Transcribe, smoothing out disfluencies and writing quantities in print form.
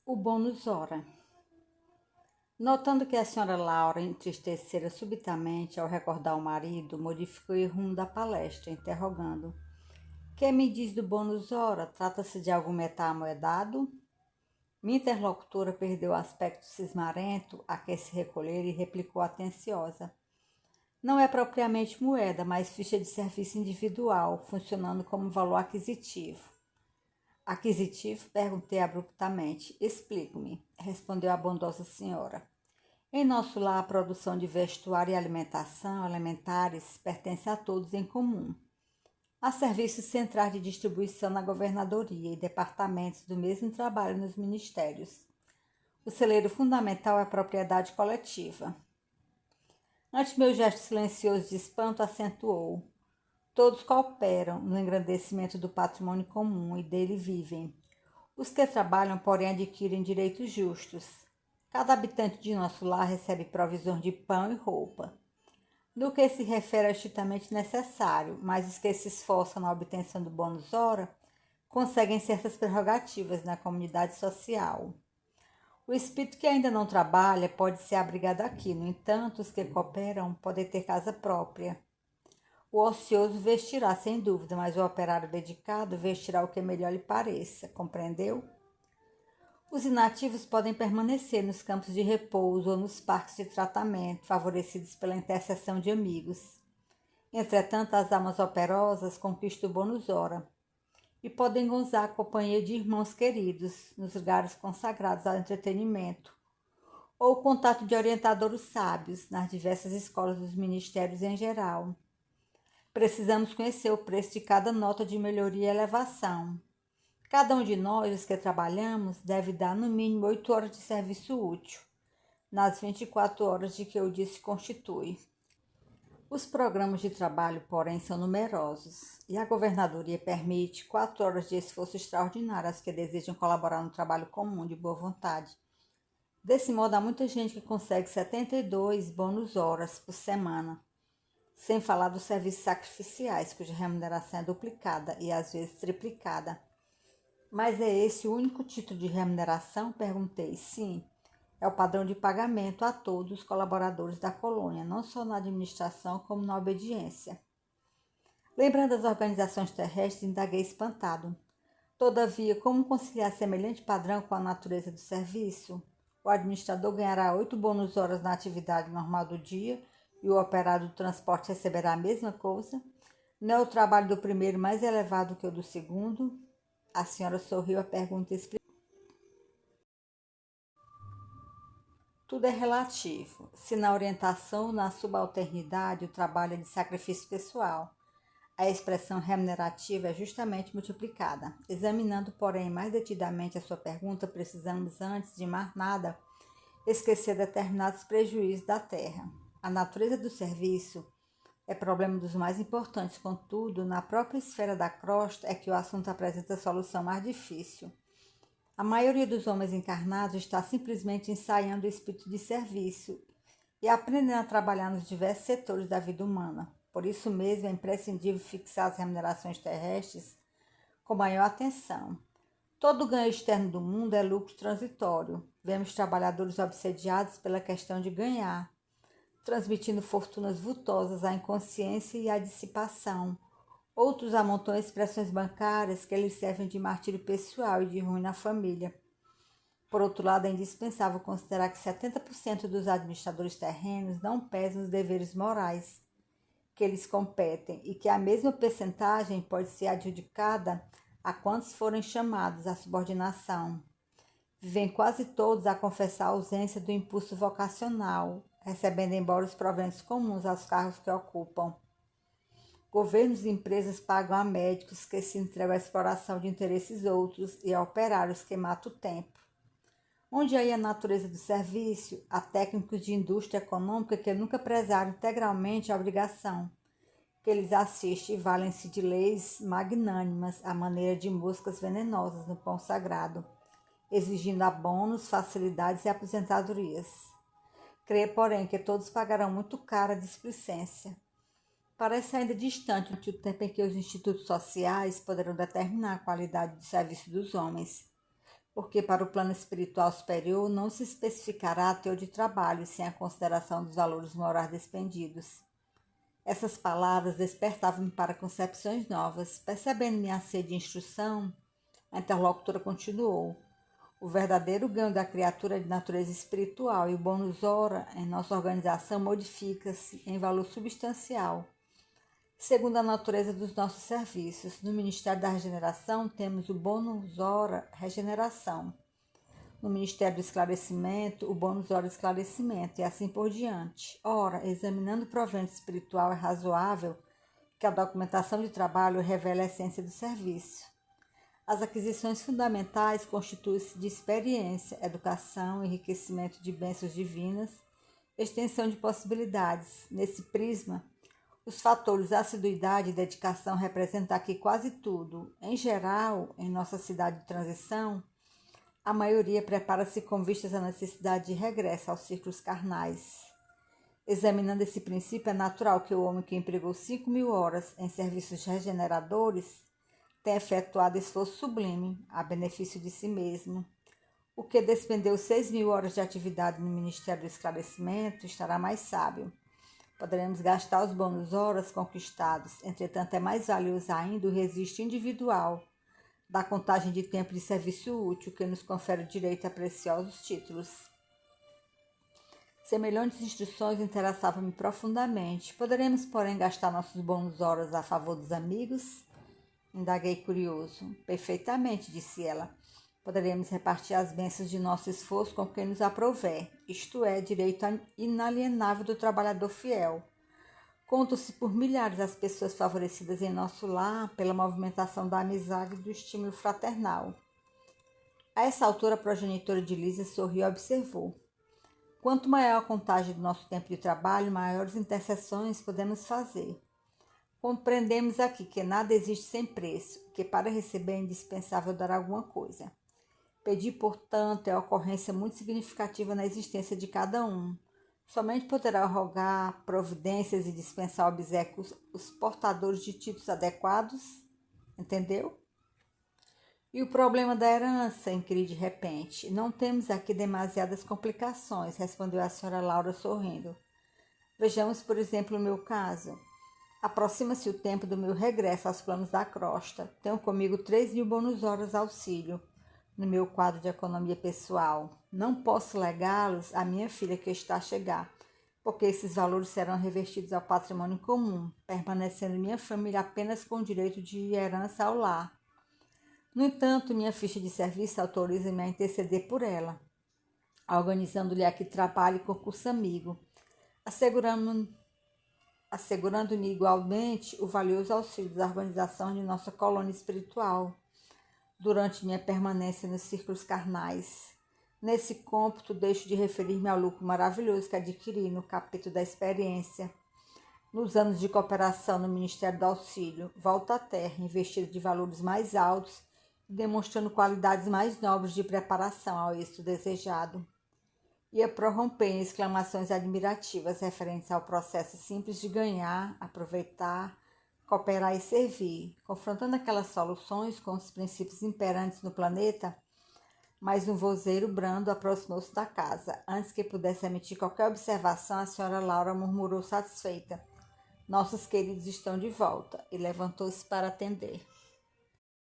O bônus hora. Notando que a senhora Laura entristecera subitamente ao recordar o marido, modificou o rumo da palestra, interrogando: Que me diz do bônus hora? Trata-se de algum metal amoedado? Minha interlocutora perdeu o aspecto cismarento a que se recolhera e replicou atenciosa: Não é propriamente moeda, mas ficha de serviço individual, funcionando como valor aquisitivo. Aquisitivo? Perguntei abruptamente. Explico-me, respondeu a bondosa senhora. Em nosso lar, a produção de vestuário e alimentação elementares pertence a todos em comum. Há serviços centrais de distribuição na governadoria e departamentos do mesmo trabalho nos ministérios. O celeiro fundamental é a propriedade coletiva. Ante meu gesto silencioso de espanto, acentuou: Todos cooperam no engrandecimento do patrimônio comum e dele vivem. Os que trabalham, porém, adquirem direitos justos. Cada habitante de nosso lar recebe provisões de pão e roupa. No que se refere ao estritamente necessário, mas os que se esforçam na obtenção do bônus hora conseguem certas prerrogativas na comunidade social. O espírito que ainda não trabalha pode ser abrigado aqui, no entanto, os que cooperam podem ter casa própria. O ocioso vestirá, sem dúvida, mas o operário dedicado vestirá o que melhor lhe pareça, compreendeu? Os inativos podem permanecer nos campos de repouso ou nos parques de tratamento, favorecidos pela intercessão de amigos. Entretanto, as almas operosas conquistam o bônus hora e podem gozar a companhia de irmãos queridos nos lugares consagrados ao entretenimento, ou o contato de orientadores sábios nas diversas escolas dos ministérios em geral. Precisamos conhecer o preço de cada nota de melhoria e elevação. Cada um de nós, os que trabalhamos, deve dar no mínimo 8 horas de serviço útil, nas 24 horas de que o dia se constitui. Os programas de trabalho, porém, são numerosos, e a governadoria permite 4 horas de esforço extraordinário às que desejam colaborar no trabalho comum de boa vontade. Desse modo, há muita gente que consegue 72 bônus horas por semana, sem falar dos serviços sacrificiais, cuja remuneração é duplicada e às vezes triplicada. Mas é esse o único título de remuneração? Perguntei. Sim, é o padrão de pagamento a todos os colaboradores da colônia, não só na administração como na obediência. Lembrando das organizações terrestres, indaguei espantado. Todavia, como conciliar semelhante padrão com a natureza do serviço? O administrador ganhará 8 bônus horas na atividade normal do dia e o operário do transporte receberá a mesma coisa? Não é o trabalho do primeiro mais elevado que o do segundo? A senhora sorriu à pergunta e explicou. Tudo é relativo. Se na orientação ou na subalternidade o trabalho é de sacrifício pessoal, a expressão remunerativa é justamente multiplicada. Examinando, porém, mais detidamente a sua pergunta, precisamos, antes de mais nada, esquecer determinados prejuízos da terra. A natureza do serviço é problema dos mais importantes, contudo, na própria esfera da crosta é que o assunto apresenta a solução mais difícil. A maioria dos homens encarnados está simplesmente ensaiando o espírito de serviço e aprendendo a trabalhar nos diversos setores da vida humana. Por isso mesmo é imprescindível fixar as remunerações terrestres com maior atenção. Todo ganho externo do mundo é lucro transitório. Vemos trabalhadores obsediados pela questão de ganhar, transmitindo fortunas vultosas à inconsciência e à dissipação. Outros amontoam expressões bancárias que lhes servem de martírio pessoal e de ruim na família. Por outro lado, é indispensável considerar que 70% dos administradores terrenos não pesam os deveres morais que lhes competem e que a mesma percentagem pode ser adjudicada a quantos forem chamados à subordinação. Vivem quase todos a confessar a ausência do impulso vocacional, recebendo embora os proventos comuns aos cargos que ocupam. Governos e empresas pagam a médicos que se entregam à exploração de interesses outros e a operários que matam o tempo. Onde aí a natureza do serviço, há técnicos de indústria econômica que nunca prezaram integralmente a obrigação, que eles assistem e valem-se de leis magnânimas à maneira de moscas venenosas no pão sagrado, exigindo abonos, facilidades e aposentadorias. Creio, porém, que todos pagarão muito cara a displicência. Parece ainda distante o tempo em que os institutos sociais poderão determinar a qualidade do serviço dos homens. porque para o plano espiritual superior não se especificará teor de trabalho sem a consideração dos valores morais despendidos. Essas palavras despertavam-me para concepções novas. Percebendo minha sede de instrução, a interlocutora continuou. O verdadeiro ganho da criatura é de natureza espiritual e o bônus hora em nossa organização modifica-se em valor substancial, segundo a natureza dos nossos serviços. No Ministério da Regeneração temos o bônus hora regeneração. No Ministério do Esclarecimento, o bônus hora esclarecimento e assim por diante. Ora, examinando o provento espiritual, é razoável que a documentação de trabalho revele a essência do serviço. As aquisições fundamentais constituem-se de experiência, educação, enriquecimento de bênçãos divinas, extensão de possibilidades. Nesse prisma, os fatores assiduidade e dedicação representam aqui quase tudo. Em geral, em nossa cidade de transição, a maioria prepara-se com vistas à necessidade de regresso aos círculos carnais. Examinando esse princípio, é natural que o homem que empregou 5.000 horas em serviços regeneradores tenha efetuado esforço sublime a benefício de si mesmo. O que despendeu 6.000 horas de atividade no Ministério do Esclarecimento estará mais sábio. Poderemos gastar os bônus horas conquistados, entretanto é mais valioso ainda o registro individual da contagem de tempo de serviço útil que nos confere o direito a preciosos títulos. Semelhantes instruções interessavam-me profundamente. Poderemos, porém, gastar nossos bônus horas a favor dos amigos? Indaguei curioso. Perfeitamente, disse ela. Poderemos repartir as bênçãos de nosso esforço com quem nos aprouver, isto é, direito inalienável do trabalhador fiel. Contam-se por milhares as pessoas favorecidas em nosso lar pela movimentação da amizade e do estímulo fraternal. A essa altura, a progenitora de Lísia sorriu e observou. Quanto maior a contagem do nosso tempo de trabalho, maiores intercessões podemos fazer. Compreendemos aqui que nada existe sem preço, que para receber é indispensável dar alguma coisa. Pedir, portanto, é uma ocorrência muito significativa na existência de cada um. Somente poderá rogar providências e dispensar obséquios os portadores de títulos adequados, entendeu? E o problema da herança, inquiri de repente. Não temos aqui demasiadas complicações, respondeu a senhora Laura sorrindo. Vejamos, por exemplo, o meu caso. Aproxima-se o tempo do meu regresso aos planos da crosta. Tenho comigo 3.000 bônus horas auxílio no meu quadro de economia pessoal. Não posso legá-los à minha filha que está a chegar, porque esses valores serão revertidos ao patrimônio comum, permanecendo minha família apenas com o direito de herança ao lar. No entanto, minha ficha de serviço autoriza-me a interceder por ela, organizando-lhe aqui trabalho e concurso amigo, assegurando-me igualmente o valioso auxílio da organização de nossa colônia espiritual durante minha permanência nos círculos carnais. Nesse cômputo, deixo de referir-me ao lucro maravilhoso que adquiri no capítulo da experiência. Nos anos de cooperação no Ministério do Auxílio, volto à Terra, investido de valores mais altos e demonstrando qualidades mais nobres de preparação ao êxito desejado. Ia prorromper em exclamações admirativas referentes ao processo simples de ganhar, aproveitar, cooperar e servir, confrontando aquelas soluções com os princípios imperantes no planeta, mas um vozeiro brando aproximou-se da casa. Antes que pudesse emitir qualquer observação, a senhora Laura murmurou satisfeita. Nossos queridos estão de volta, e levantou-se para atender.